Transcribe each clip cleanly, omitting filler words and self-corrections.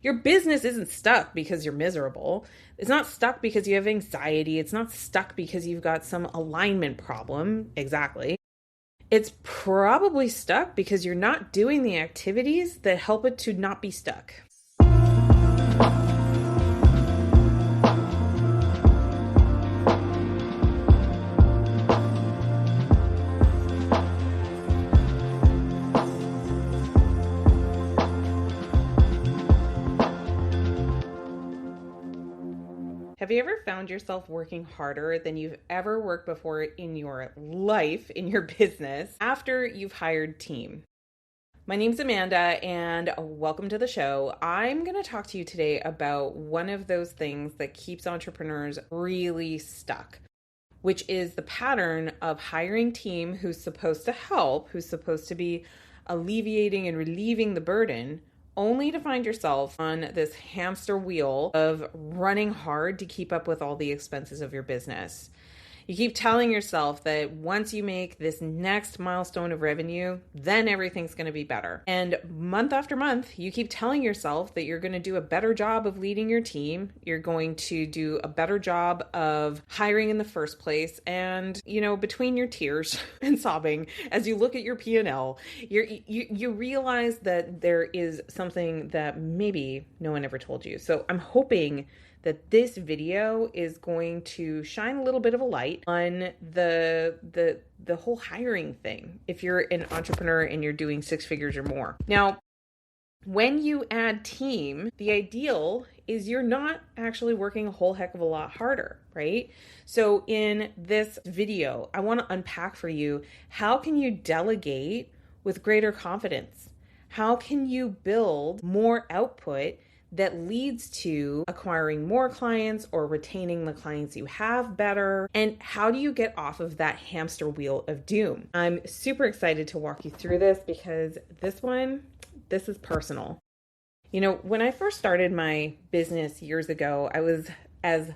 Your business isn't stuck because you're miserable. It's not stuck because you have anxiety. It's not stuck because you've got some alignment problem. Exactly. It's probably stuck because you're not doing the activities that help it to not be stuck. Have you ever found yourself working harder than you've ever worked before in your life, in your business, after you've hired team? My name's Amanda, and welcome to the show. I'm going to talk to you today about one of those things that keeps entrepreneurs really stuck, which is the pattern of hiring team who's supposed to help, who's supposed to be alleviating and relieving the burden, only to find yourself on this hamster wheel of running hard to keep up with all the expenses of your business. You keep telling yourself that once you make this next milestone of revenue, then everything's going to be better. And month after month, you keep telling yourself that you're going to do a better job of leading your team. You're going to do a better job of hiring in the first place. And, between your tears and sobbing, as you look at your P&L, you realize that there is something that maybe no one ever told you. So I'm hoping that this video is going to shine a little bit of a light on the whole hiring thing if you're an entrepreneur and you're doing 6 figures or more. Now, when you add team, the ideal is you're not actually working a whole heck of a lot harder, right? So in this video, I want to unpack for you, how can you delegate with greater confidence? How can you build more output that leads to acquiring more clients or retaining the clients you have better? And how do you get off of that hamster wheel of doom? I'm super excited to walk you through this because this is personal. When I first started my business years ago, I was as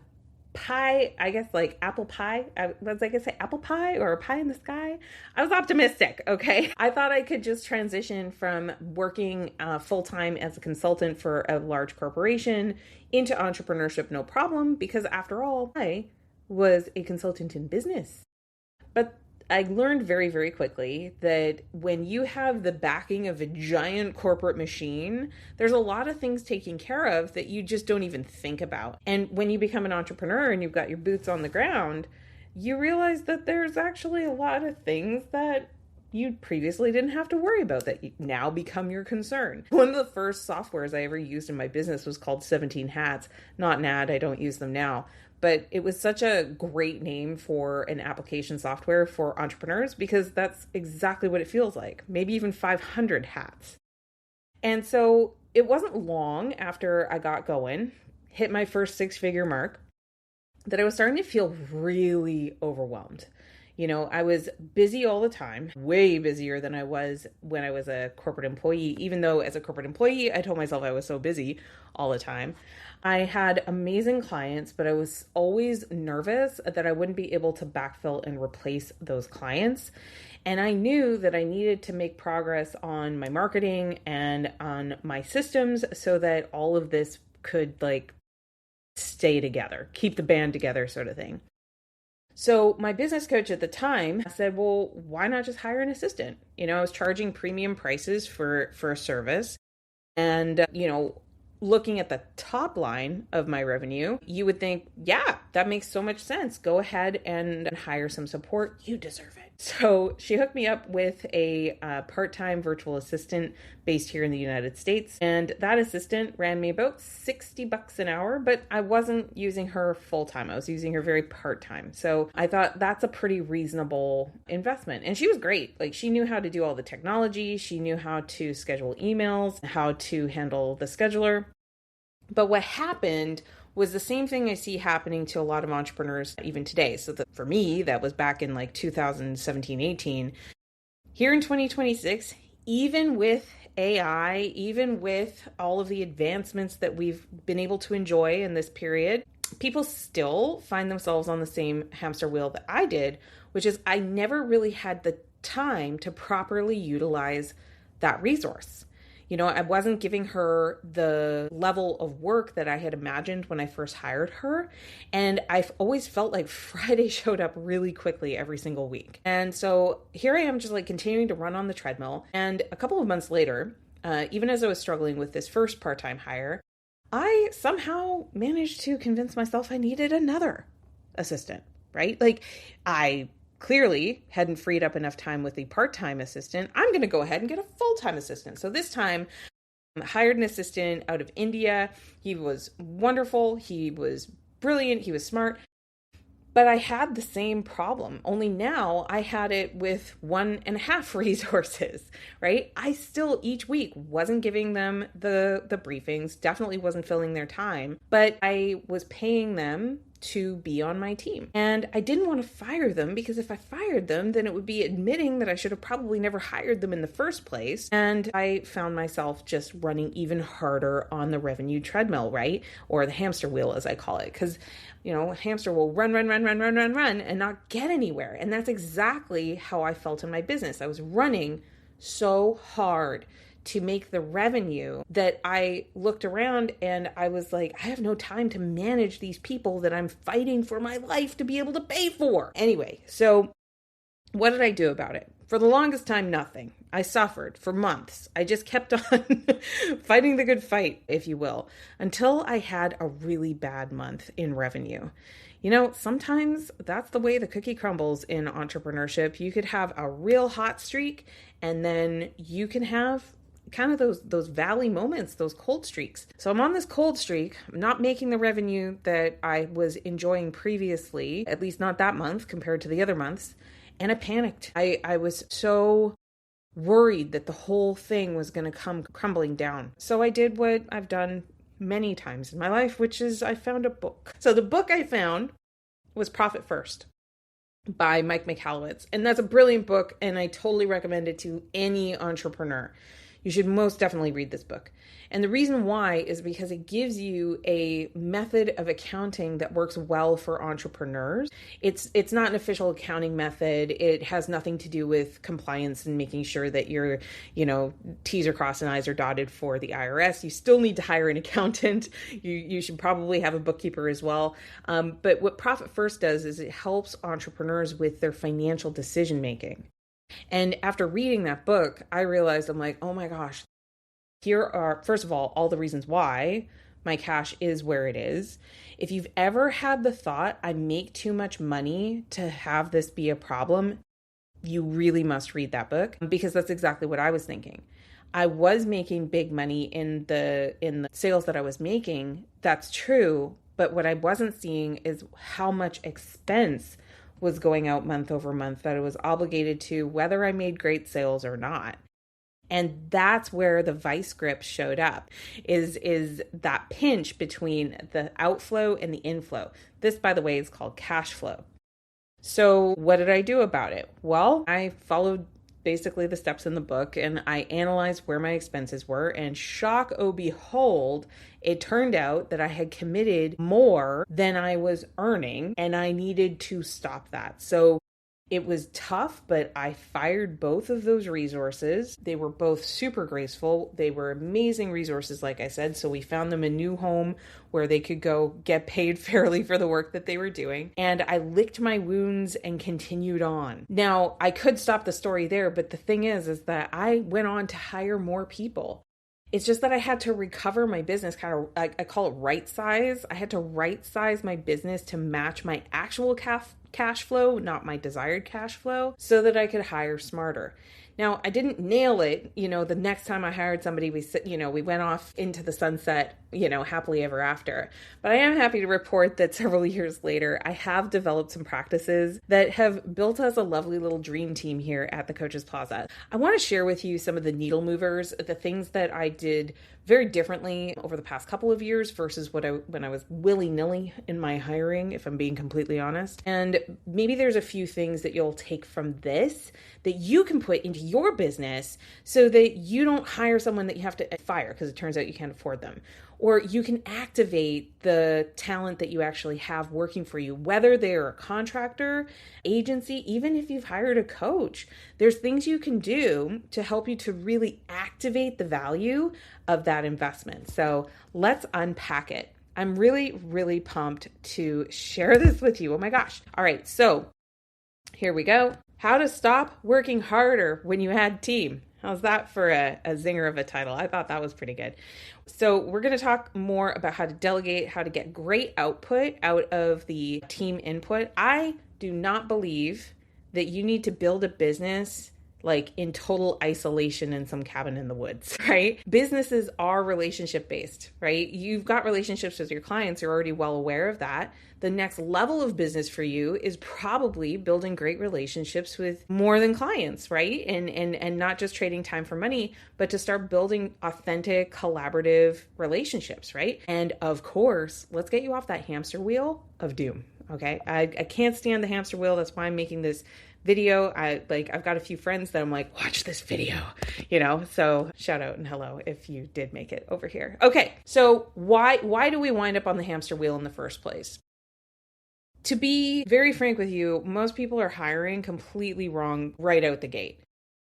apple pie. Was I gonna say apple pie or pie in the sky? I was optimistic, okay? I thought I could just transition from working full-time as a consultant for a large corporation into entrepreneurship, no problem, because after all, I was a consultant in business. But I learned very, very quickly that when you have the backing of a giant corporate machine, there's a lot of things taken care of that you just don't even think about. And when you become an entrepreneur and you've got your boots on the ground, you realize that there's actually a lot of things that you previously didn't have to worry about that now become your concern. One of the first softwares I ever used in my business was called 17 Hats. Not an ad, I don't use them now. But it was such a great name for an application software for entrepreneurs because that's exactly what it feels like, maybe even 500 hats. And so it wasn't long after I got going, hit my first 6-figure mark, that I was starting to feel really overwhelmed. I was busy all the time, way busier than I was when I was a corporate employee, even though as a corporate employee, I told myself I was so busy all the time. I had amazing clients, but I was always nervous that I wouldn't be able to backfill and replace those clients. And I knew that I needed to make progress on my marketing and on my systems so that all of this could stay together, keep the band together sort of thing. So my business coach at the time said, well, why not just hire an assistant? I was charging premium prices for a service. And, looking at the top line of my revenue, you would think, yeah, that makes so much sense. Go ahead and hire some support. You deserve it. So she hooked me up with a part-time virtual assistant based here in the United States. And that assistant ran me about $60 an hour, but I wasn't using her full-time. I was using her very part-time. So I thought that's a pretty reasonable investment. And she was great. She knew how to do all the technology. She knew how to schedule emails, how to handle the scheduler. But what happened was the same thing I see happening to a lot of entrepreneurs even today. So for me, that was back in 2017, 18. Here in 2026, even with AI, even with all of the advancements that we've been able to enjoy in this period, people still find themselves on the same hamster wheel that I did, which is I never really had the time to properly utilize that resource. I wasn't giving her the level of work that I had imagined when I first hired her. And I've always felt like Friday showed up really quickly every single week. And so here I am just like continuing to run on the treadmill. And a couple of months later, even as I was struggling with this first part-time hire, I somehow managed to convince myself I needed another assistant, right? Like I clearly hadn't freed up enough time with the part-time assistant. I'm going to go ahead and get a full-time assistant. So this time I hired an assistant out of India. He was wonderful. He was brilliant. He was smart. But I had the same problem, only now I had it with 1.5 resources, right? I still each week wasn't giving them the briefings, definitely wasn't filling their time, but I was paying them to be on my team. And I didn't want to fire them because if I fired them, then it would be admitting that I should have probably never hired them in the first place. And I found myself just running even harder on the revenue treadmill, right? Or the hamster wheel, as I call it. Because, a hamster will run, and not get anywhere. And that's exactly how I felt in my business. I was running so hard to make the revenue that I looked around and I was like, I have no time to manage these people that I'm fighting for my life to be able to pay for. Anyway, so what did I do about it? For the longest time, nothing. I suffered for months. I just kept on fighting the good fight, if you will, until I had a really bad month in revenue. Sometimes that's the way the cookie crumbles in entrepreneurship. You could have a real hot streak and then you can have kind of those valley moments, those cold streaks. So I'm on this cold streak. I'm not making the revenue that I was enjoying previously, at least not that month compared to the other months. And I panicked. I was so worried that the whole thing was going to come crumbling down. So I did what I've done many times in my life, which is I found a book. So the book I found was Profit First by Mike Michalowicz. And that's a brilliant book. And I totally recommend it to any entrepreneur. You should most definitely read this book. And the reason why is because it gives you a method of accounting that works well for entrepreneurs. It's not an official accounting method. It has nothing to do with compliance and making sure that your, T's are crossed and I's are dotted for the IRS. You still need to hire an accountant. You should probably have a bookkeeper as well. But what Profit First does is it helps entrepreneurs with their financial decision making. And after reading that book, I realized I'm like, oh my gosh, here are, first of all the reasons why my cash is where it is. If you've ever had the thought, I make too much money to have this be a problem, you really must read that book because that's exactly what I was thinking. I was making big money in the sales that I was making. That's true. But what I wasn't seeing is how much expense was going out month over month that I was obligated to, whether I made great sales or not. And that's where the vice grip showed up, is that pinch between the outflow and the inflow. This, by the way, is called cash flow. So what did I do about it? Well, I followed basically the steps in the book and I analyzed where my expenses were, and shock, oh behold, it turned out that I had committed more than I was earning and I needed to stop that. So it was tough, but I fired both of those resources. They were both super graceful. They were amazing resources, like I said. So we found them a new home where they could go get paid fairly for the work that they were doing. And I licked my wounds and continued on. Now, I could stop the story there, but the thing is that I went on to hire more people. It's just that I had to recover my business, kind of, I call it right size. I had to right size my business to match my actual cash flow, not my desired cash flow, so that I could hire smarter. Now, I didn't nail it. The next time I hired somebody, we went off into the sunset, happily ever after. But I am happy to report that several years later, I have developed some practices that have built us a lovely little dream team here at the Coaches Plaza. I want to share with you some of the needle movers, the things that I did very differently over the past couple of years versus when I was willy-nilly in my hiring, if I'm being completely honest. And but maybe there's a few things that you'll take from this that you can put into your business so that you don't hire someone that you have to fire because it turns out you can't afford them. Or you can activate the talent that you actually have working for you, whether they're a contractor, agency, even if you've hired a coach. There's things you can do to help you to really activate the value of that investment. So let's unpack it. I'm really, really pumped to share this with you. Oh my gosh. All right. So here we go. How to stop working harder when you add team. How's that for a zinger of a title? I thought that was pretty good. So we're going to talk more about how to delegate, how to get great output out of the team input. I do not believe that you need to build a business like in total isolation in some cabin in the woods, right? Businesses are relationship based, right? You've got relationships with your clients. You're already well aware of that. The next level of business for you is probably building great relationships with more than clients, right? And not just trading time for money, but to start building authentic, collaborative relationships, right? And of course, let's get you off that hamster wheel of doom, okay? I can't stand the hamster wheel. That's why I'm making this video. I've got a few friends that I'm like, watch this video, so shout out and hello if you did make it over here. Okay. So why do we wind up on the hamster wheel in the first place? To be very frank with you, most people are hiring completely wrong right out the gate.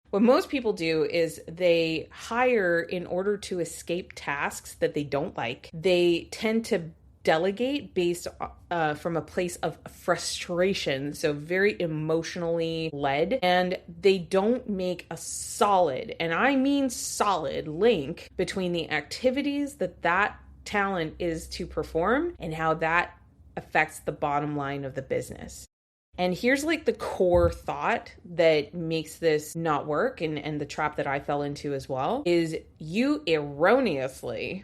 What most people do is they hire in order to escape tasks that they don't like. They tend to delegate based from a place of frustration, so very emotionally led, and they don't make a solid, and I mean solid, link between the activities that talent is to perform and how that affects the bottom line of the business. And here's like the core thought that makes this not work, and the trap that I fell into as well, is you erroneously,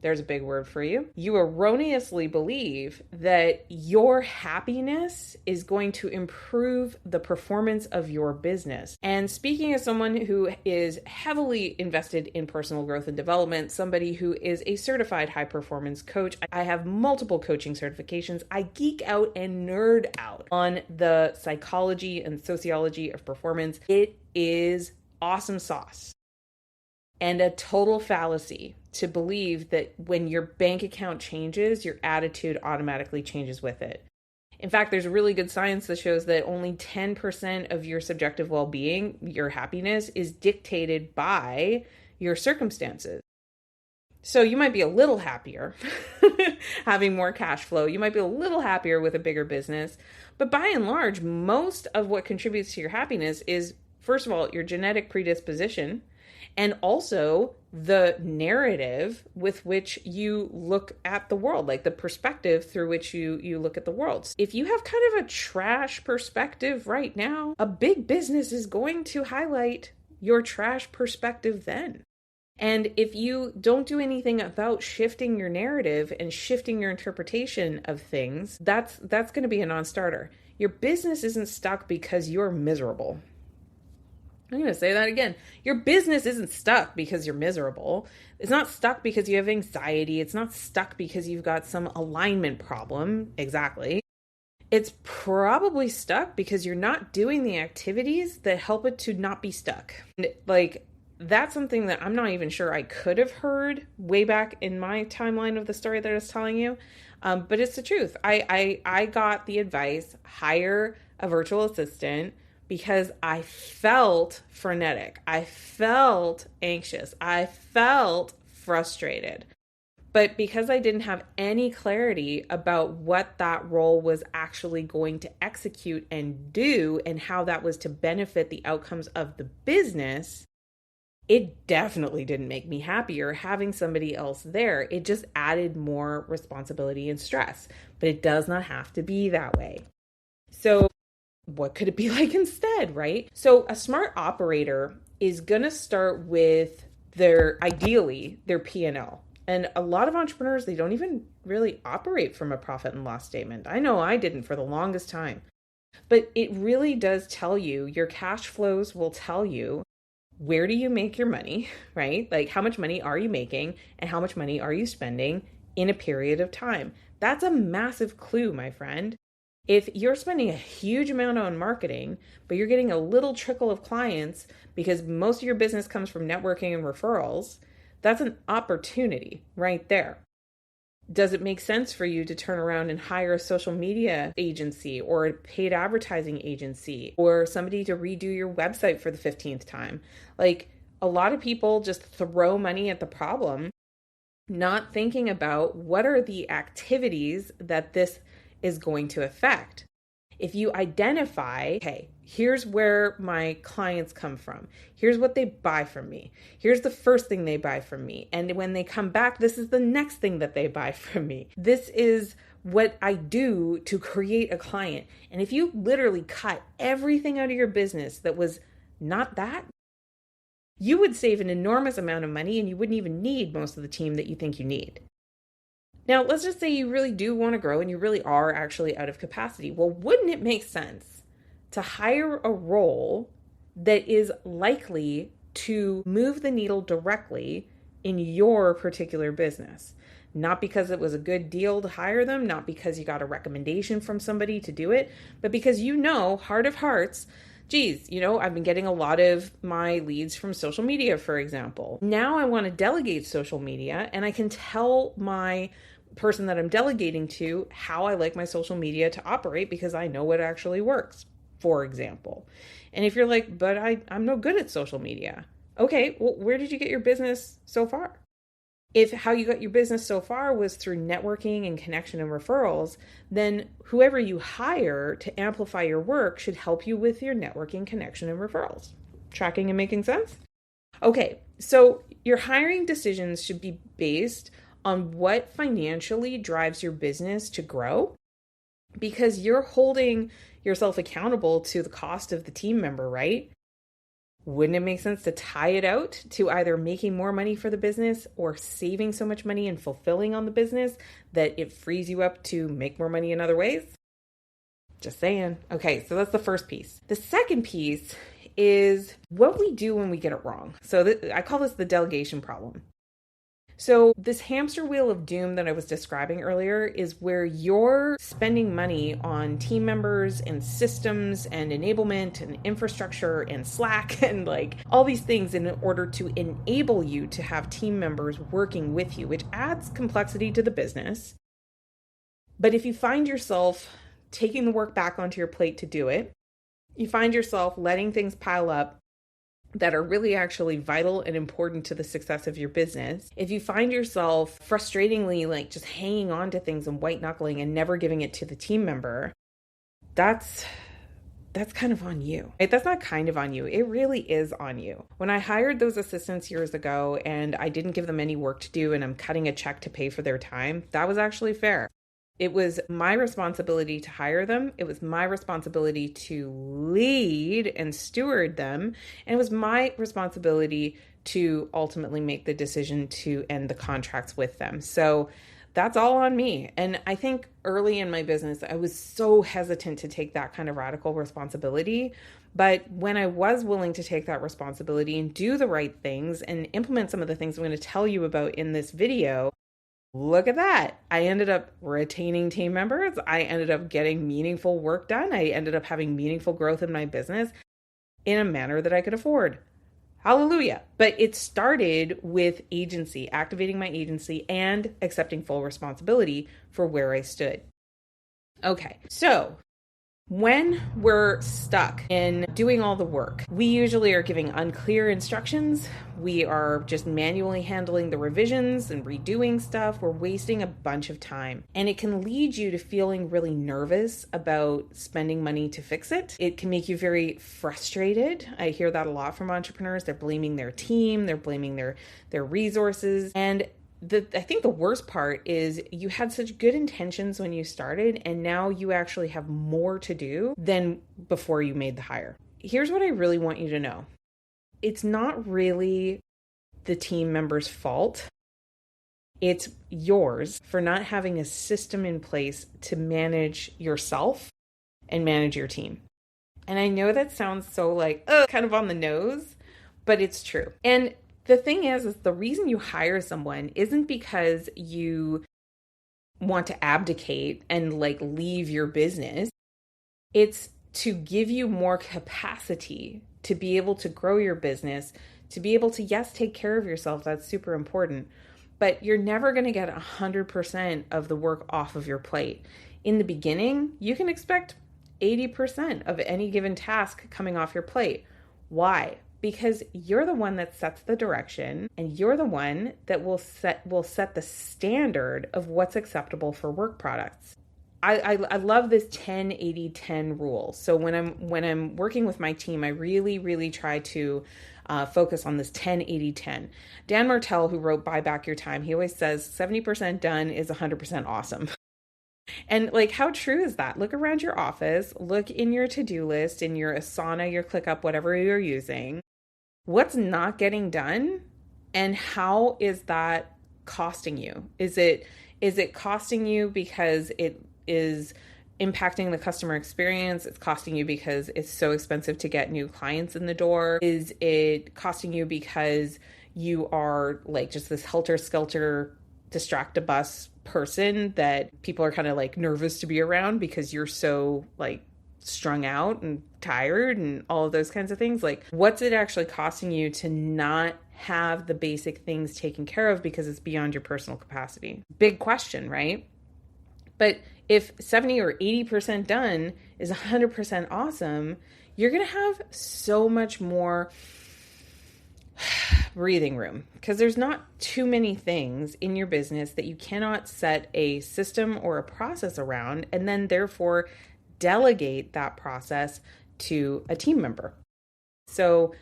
there's a big word for you. You erroneously believe that your happiness is going to improve the performance of your business. And speaking as someone who is heavily invested in personal growth and development, somebody who is a certified high performance coach, I have multiple coaching certifications. I geek out and nerd out on the psychology and sociology of performance. It is awesome sauce. And a total fallacy to believe that when your bank account changes, your attitude automatically changes with it. In fact, there's really good science that shows that only 10% of your subjective well-being, your happiness, is dictated by your circumstances. So you might be a little happier having more cash flow. You might be a little happier with a bigger business. But by and large, most of what contributes to your happiness is, first of all, your genetic predisposition, and also the narrative with which you look at the world, like the perspective through which you look at the world. If you have kind of a trash perspective right now, a big business is going to highlight your trash perspective then. And if you don't do anything about shifting your narrative and shifting your interpretation of things, that's going to be a non-starter. Your business isn't stuck because you're miserable. I'm going to say that again. Your business isn't stuck because you're miserable. It's not stuck because you have anxiety. It's not stuck because you've got some alignment problem. Exactly. It's probably stuck because you're not doing the activities that help it to not be stuck. And that's something that I'm not even sure I could have heard way back in my timeline of the story that I was telling you. But it's the truth. I got the advice, hire a virtual assistant, because I felt frenetic. I felt anxious. I felt frustrated. But because I didn't have any clarity about what that role was actually going to execute and do and how that was to benefit the outcomes of the business, it definitely didn't make me happier having somebody else there. It just added more responsibility and stress. But it does not have to be that way. So what could it be like instead, right? So a smart operator is going to start with ideally their P&L. And a lot of entrepreneurs, they don't even really operate from a profit and loss statement. I know I didn't for the longest time. But it really does tell you, your cash flows will tell you, where do you make your money, right? Like how much money are you making and how much money are you spending in a period of time? That's a massive clue, my friend. If you're spending a huge amount on marketing, but you're getting a little trickle of clients because most of your business comes from networking and referrals, that's an opportunity right there. Does it make sense for you to turn around and hire a social media agency or a paid advertising agency or somebody to redo your website for the 15th time? Like, a lot of people just throw money at the problem, not thinking about what are the activities that this is going to affect. If you identify, okay, here's where my clients come from. Here's what they buy from me. Here's the first thing they buy from me. And when they come back, this is the next thing that they buy from me. This is what I do to create a client. And if you literally cut everything out of your business that was not that, you would save an enormous amount of money and you wouldn't even need most of the team that you think you need. Now, let's just say you really do want to grow and you really are actually out of capacity. Well, wouldn't it make sense to hire a role that is likely to move the needle directly in your particular business? Not because it was a good deal to hire them, not because you got a recommendation from somebody to do it, but because you know, heart of hearts, geez, I've been getting a lot of my leads from social media, for example. Now I want to delegate social media and I can tell my person that I'm delegating to how I like my social media to operate because I know what actually works, for example. And if you're like, but I'm no good at social media. Okay, well, where did you get your business so far? If how you got your business so far was through networking and connection and referrals, then whoever you hire to amplify your work should help you with your networking, connection, and referrals. Tracking and making sense? Okay, so your hiring decisions should be based on what financially drives your business to grow, because you're holding yourself accountable to the cost of the team member, right? Wouldn't it make sense to tie it out to either making more money for the business or saving so much money and fulfilling on the business that it frees you up to make more money in other ways? Just saying. Okay, so that's the first piece. The second piece is what we do when we get it wrong. So I call this the delegation problem. So this hamster wheel of doom that I was describing earlier is where you're spending money on team members and systems and enablement and infrastructure and Slack and like all these things in order to enable you to have team members working with you, which adds complexity to the business. But if you find yourself taking the work back onto your plate to do it, you find yourself letting things pile up that are really actually vital and important to the success of your business. If you find yourself frustratingly like just hanging on to things and white knuckling and never giving it to the team member, that's kind of on you. Right? That's not kind of on you. It really is on you. When I hired those assistants years ago and I didn't give them any work to do and I'm cutting a check to pay for their time, that was actually fair. It was my responsibility to hire them. It was my responsibility to lead and steward them. And it was my responsibility to ultimately make the decision to end the contracts with them. So that's all on me. And I think early in my business, I was so hesitant to take that kind of radical responsibility. But when I was willing to take that responsibility and do the right things and implement some of the things I'm going to tell you about in this video, look at that. I ended up retaining team members. I ended up getting meaningful work done. I ended up having meaningful growth in my business in a manner that I could afford. Hallelujah. But it started with agency, activating my agency and accepting full responsibility for where I stood. Okay, so when we're stuck in doing all the work, we usually are giving unclear instructions. We are just manually handling the revisions and redoing stuff. We're wasting a bunch of time. And it can lead you to feeling really nervous about spending money to fix it. It can make you very frustrated. I hear that a lot from entrepreneurs. They're blaming their team. They're blaming their resources. And I think the worst part is you had such good intentions when you started, and now you actually have more to do than before you made the hire. Here's what I really want you to know. It's not really the team member's fault. It's yours for not having a system in place to manage yourself and manage your team. And I know that sounds so like, kind of on the nose, but it's true. And the thing is the reason you hire someone isn't because you want to abdicate and like leave your business. It's to give you more capacity to be able to grow your business, to be able to, yes, take care of yourself. That's super important. But you're never going to get 100% of the work off of your plate. In the beginning, you can expect 80% of any given task coming off your plate. Why? Because you're the one that sets the direction, and you're the one that will set the standard of what's acceptable for work products. I love this 10-80-10 rule. So when I'm working with my team, I really try to focus on this 10-80-10. Dan Martell, who wrote Buy Back Your Time, he always says 70% done is 100% awesome. And like, how true is that? Look around your office, look in your to-do list, in your Asana, your ClickUp, whatever you're using. What's not getting done, and how is that costing you? Is it costing you because it is impacting the customer experience? It's costing you because it's so expensive to get new clients in the door? Is it costing you because you are like just this helter-skelter distract-a-bus person that people are kind of like nervous to be around because you're so like strung out and tired and all of those kinds of things? Like, what's it actually costing you to not have the basic things taken care of because it's beyond your personal capacity? Big question, right? But if 70 or 80% done is 100% awesome, you're going to have so much more breathing room, because there's not too many things in your business that you cannot set a system or a process around and then therefore delegate that process to a team member. So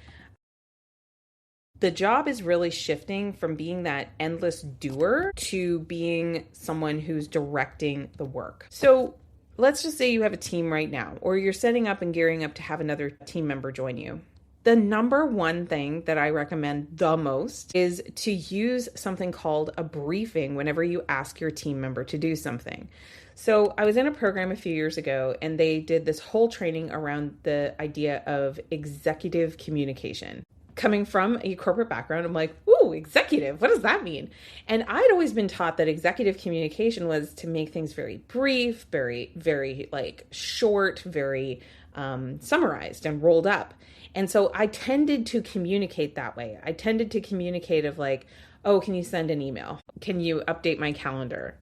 the job is really shifting from being that endless doer to being someone who's directing the work. So let's just say you have a team right now, or you're setting up and gearing up to have another team member join you. The number one thing that I recommend the most is to use something called a briefing whenever you ask your team member to do something. So I was in a program a few years ago, and they did this whole training around the idea of executive communication. Coming from a corporate background, I'm like, ooh, executive, what does that mean? And I'd always been taught that executive communication was to make things very brief, very like short, very summarized and rolled up. And so I tended to communicate that way. I tended to communicate of like, oh, can you send an email? Can you update my calendar?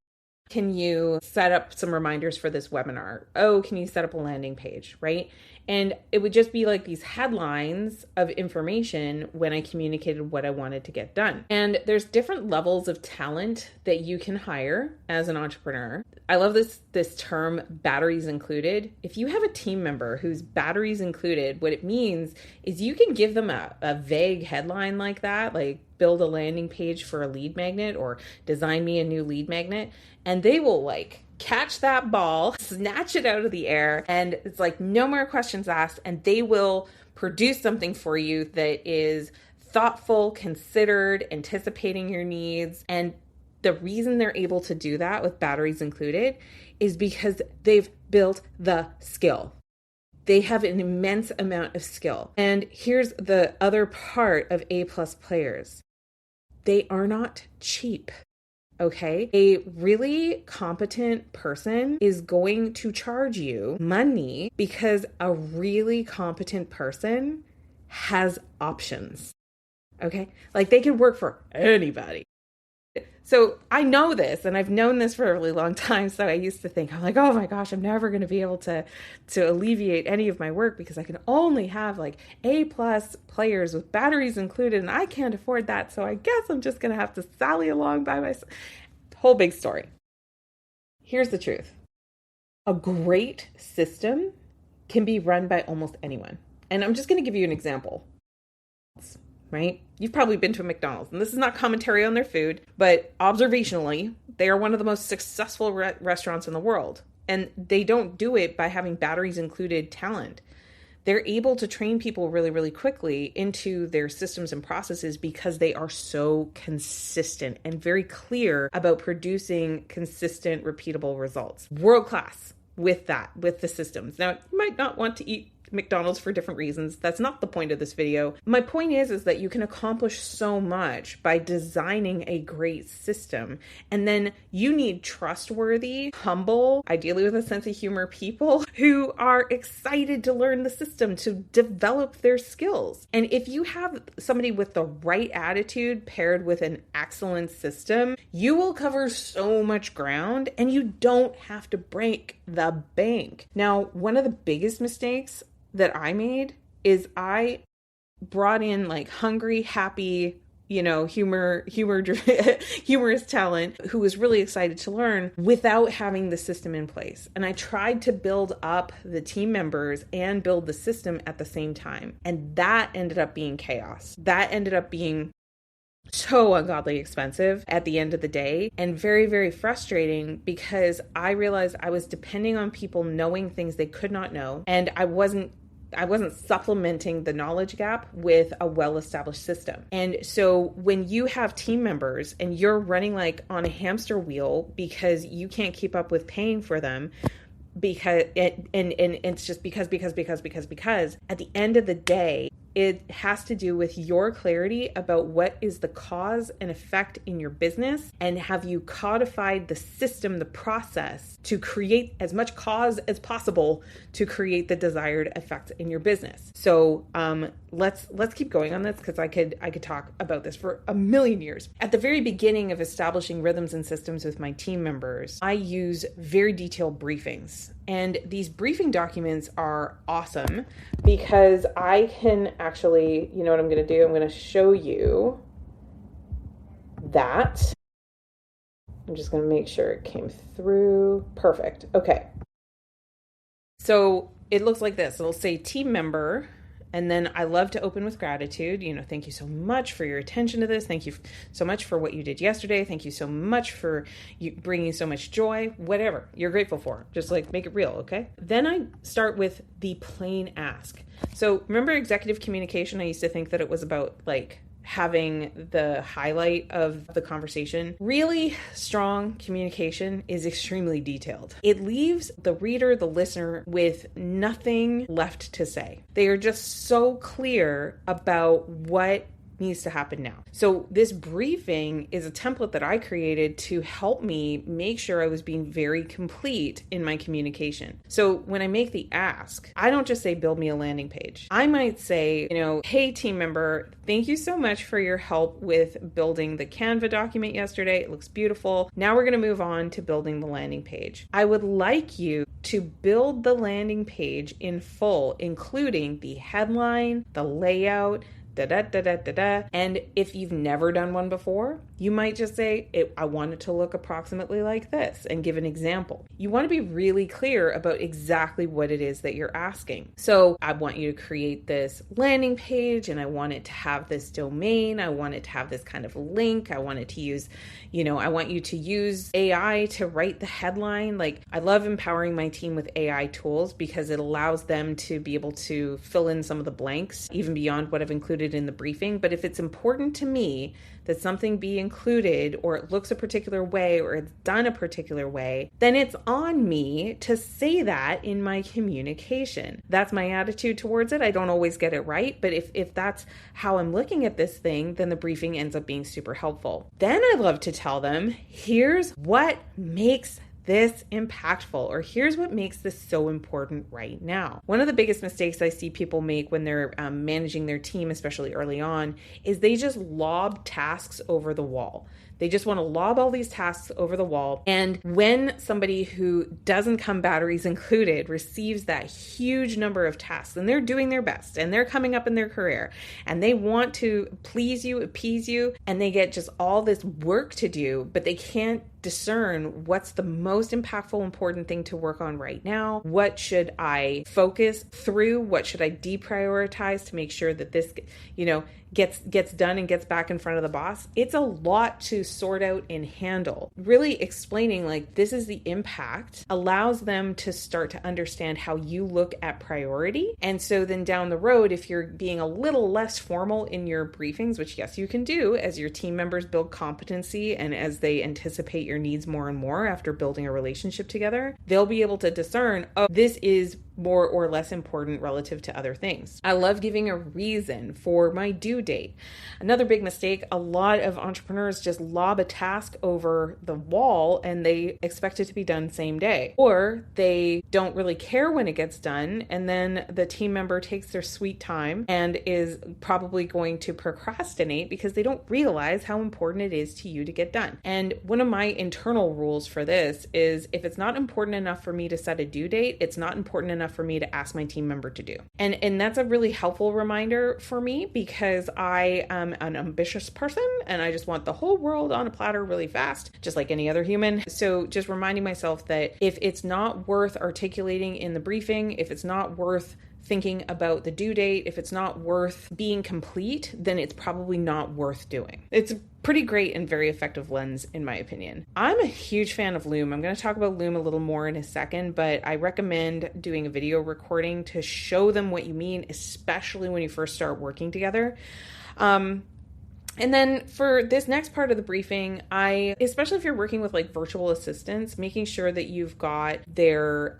Can you set up some reminders for this webinar? Oh, can you set up a landing page, right? And it would just be like these headlines of information when I communicated what I wanted to get done. And there's different levels of talent that you can hire as an entrepreneur. I love this term, batteries included. If you have a team member whose batteries included, what it means is you can give them a vague headline like that, like build a landing page for a lead magnet or design me a new lead magnet, and they will like catch that ball, snatch it out of the air, and it's like no more questions asked, and they will produce something for you that is thoughtful, considered, anticipating your needs. And the reason they're able to do that with batteries included is because they've built the skill. They have an immense amount of skill. And here's the other part of A+ players. They are not cheap. Okay, a really competent person is going to charge you money because a really competent person has options. Okay, like they can work for anybody. So I know this, and I've known this for a really long time. So I used to think, I'm like, oh my gosh, I'm never going to be able to alleviate any of my work because I can only have like A+ players with batteries included, and I can't afford that. So I guess I'm just going to have to sally along by myself. Whole big story. Here's the truth. A great system can be run by almost anyone. And I'm just going to give you an example. Right? You've probably been to a McDonald's, and this is not commentary on their food, but observationally, they are one of the most successful restaurants in the world. And they don't do it by having batteries included talent. They're able to train people really, really quickly into their systems and processes because they are so consistent and very clear about producing consistent, repeatable results. World class with that, with the systems. Now, you might not want to eat McDonald's for different reasons. That's not the point of this video. My point is that you can accomplish so much by designing a great system. And then you need trustworthy, humble, ideally with a sense of humor people who are excited to learn the system, to develop their skills. And if you have somebody with the right attitude paired with an excellent system, you will cover so much ground and you don't have to break the bank. Now, one of the biggest mistakes that I made is I brought in like hungry, happy, humorous talent who was really excited to learn without having the system in place. And I tried to build up the team members and build the system at the same time. And that ended up being chaos. That ended up being so ungodly expensive at the end of the day and very, very frustrating because I realized I was depending on people knowing things they could not know. And I wasn't supplementing the knowledge gap with a well-established system. And so when you have team members and you're running like on a hamster wheel because you can't keep up with paying for them, because it's just because at the end of the day, it has to do with your clarity about what is the cause and effect in your business, and have you codified the system, the process to create as much cause as possible to create the desired effects in your business. So let's keep going on this because I could talk about this for a million years. At the very beginning of establishing rhythms and systems with my team members, I use very detailed briefings. And these briefing documents are awesome because I can actually, you know what I'm going to do? I'm going to show you that. I'm just going to make sure it came through. Perfect. Okay. So it looks like this. It'll say team member. And then I love to open with gratitude. Thank you so much for your attention to this. Thank you so much for what you did yesterday. Thank you so much for you bringing so much joy, whatever you're grateful for. Just like make it real, okay? Then I start with the plain ask. So remember executive communication? I used to think that it was about like having the highlight of the conversation. Really strong communication is extremely detailed. It leaves the reader, the listener, with nothing left to say. They are just so clear about what needs to happen now. So this briefing is a template that I created to help me make sure I was being very complete in my communication. So when I make the ask, I don't just say, build me a landing page. I might say, hey team member, thank you so much for your help with building the Canva document yesterday. It looks beautiful. Now we're going to move on to building the landing page. I would like you to build the landing page in full, including the headline, the layout, And if you've never done one before, you might just say, I want it to look approximately like this and give an example. You want to be really clear about exactly what it is that you're asking. So I want you to create this landing page and I want it to have this domain. I want it to have this kind of link. I want it to use, I want you to use AI to write the headline. Like I love empowering my team with AI tools because it allows them to be able to fill in some of the blanks, even beyond what I've included in the briefing. But if it's important to me that something be included or it looks a particular way or it's done a particular way, then it's on me to say that in my communication. That's my attitude towards it. I don't always get it right, but if that's how I'm looking at this thing, then the briefing ends up being super helpful. Then I love to tell them, here's what makes this impactful, or here's what makes this so important right now. One of the biggest mistakes I see people make when they're managing their team, especially early on, is they just lob tasks over the wall. They just want to lob all these tasks over the wall. And when somebody who doesn't come batteries included receives that huge number of tasks and they're doing their best and they're coming up in their career and they want to please you, appease you, and they get just all this work to do, but they can't discern what's the most impactful, important thing to work on right now. What should I focus through? What should I deprioritize to make sure that this, gets done and gets back in front of the boss? It's a lot to sort out and handle. Really explaining like this is the impact allows them to start to understand how you look at priority. And so then down the road, if you're being a little less formal in your briefings, which yes, you can do as your team members build competency and as they anticipate your needs more and more after building a relationship together, they'll be able to discern, oh, this is more or less important relative to other things. I love giving a reason for my due date. Another big mistake, a lot of entrepreneurs just lob a task over the wall and they expect it to be done same day. Or they don't really care when it gets done, and then the team member takes their sweet time and is probably going to procrastinate because they don't realize how important it is to you to get done. And one of my internal rules for this is if it's not important enough for me to set a due date, it's not important enough for me to ask my team member to do. And that's a really helpful reminder for me because I am an ambitious person and I just want the whole world on a platter really fast, just like any other human. So just reminding myself that if it's not worth articulating in the briefing, if it's not worth thinking about the due date, if it's not worth being complete, then it's probably not worth doing. It's a pretty great and very effective lens, in my opinion. I'm a huge fan of Loom. I'm going to talk about Loom a little more in a second, but I recommend doing a video recording to show them what you mean, especially when you first start working together. And then for this next part of the briefing, especially if you're working with like virtual assistants, making sure that you've got their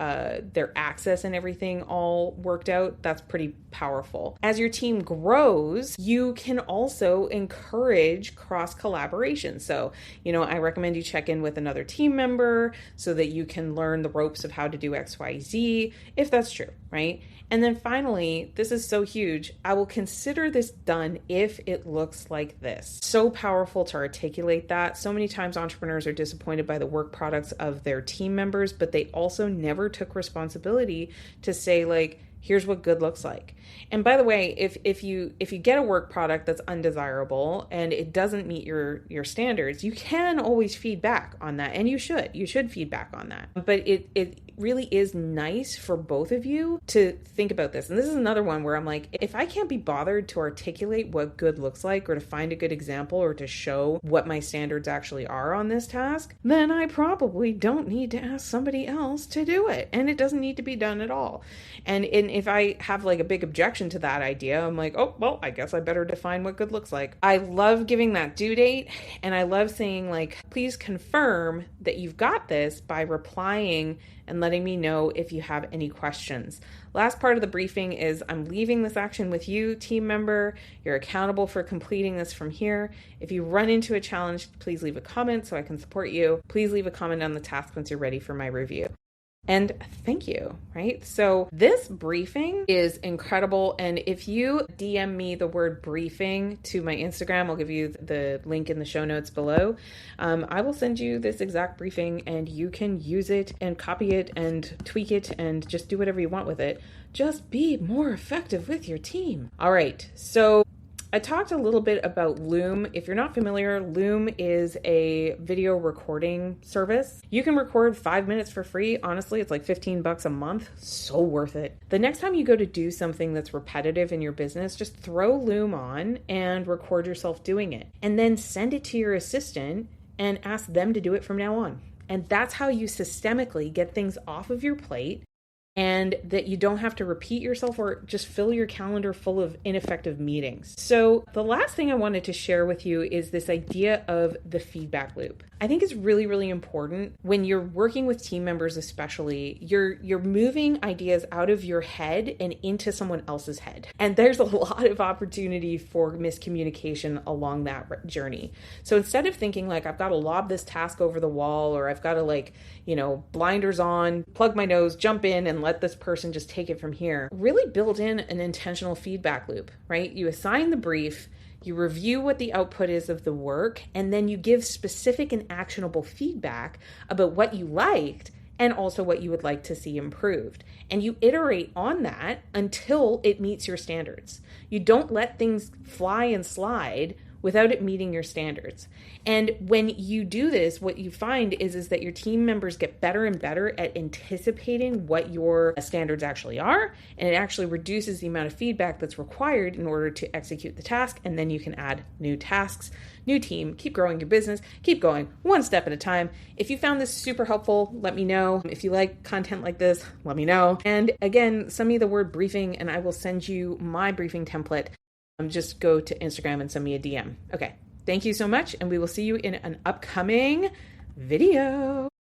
access and everything all worked out, that's pretty powerful. As your team grows, you can also encourage cross collaboration. So, I recommend you check in with another team member so that you can learn the ropes of how to do XYZ, if that's true, right? And then finally, this is so huge, I will consider this done if it looks like this. So powerful to articulate that. So many times entrepreneurs are disappointed by the work products of their team members, but they also never took responsibility to say like, here's what good looks like. And by the way, if you get a work product that's undesirable and it doesn't meet your standards, you can always feed back on that. And you should feedback on that. But it really is nice for both of you to think about this. And this is another one where I'm like, if I can't be bothered to articulate what good looks like or to find a good example or to show what my standards actually are on this task, then I probably don't need to ask somebody else to do it. And it doesn't need to be done at all. And if I have like a big objection to that idea, I'm like, oh, well, I guess I better define what good looks like. I love giving that due date. And I love saying like, please confirm that you've got this by replying and letting me know if you have any questions. Last part of the briefing is I'm leaving this action with you, team member. You're accountable for completing this from here. If you run into a challenge, please leave a comment so I can support you. Please leave a comment on the task once you're ready for my review. And thank you, right? So this briefing is incredible. And if you DM me the word briefing to my Instagram, I'll give you the link in the show notes below. I will send you this exact briefing and you can use it and copy it and tweak it and just do whatever you want with it. Just be more effective with your team. All right. So I talked a little bit about Loom. If you're not familiar, Loom is a video recording service. You can record 5 minutes for free. Honestly, it's like $15 a month. So worth it. The next time you go to do something that's repetitive in your business, just throw Loom on and record yourself doing it. And then send it to your assistant and ask them to do it from now on. And that's how you systemically get things off of your plate, and that you don't have to repeat yourself or just fill your calendar full of ineffective meetings. So the last thing I wanted to share with you is this idea of the feedback loop. I think it's really, really important when you're working with team members, especially, you're moving ideas out of your head and into someone else's head. And there's a lot of opportunity for miscommunication along that journey. So instead of thinking like, I've got to lob this task over the wall, or I've got to blinders on, plug my nose, jump in and let this person just take it from here, really build in an intentional feedback loop, right? You assign the brief, you review what the output is of the work, and then you give specific and actionable feedback about what you liked and also what you would like to see improved. And you iterate on that until it meets your standards. You don't let things fly and slide without it meeting your standards. And when you do this, what you find is that your team members get better and better at anticipating what your standards actually are, and it actually reduces the amount of feedback that's required in order to execute the task, and then you can add new tasks, new team, keep growing your business, keep going one step at a time. If you found this super helpful, let me know. If you like content like this, let me know. And again, send me the word briefing and I will send you my briefing template. Just go to Instagram and send me a DM. Okay, thank you so much, and we will see you in an upcoming video.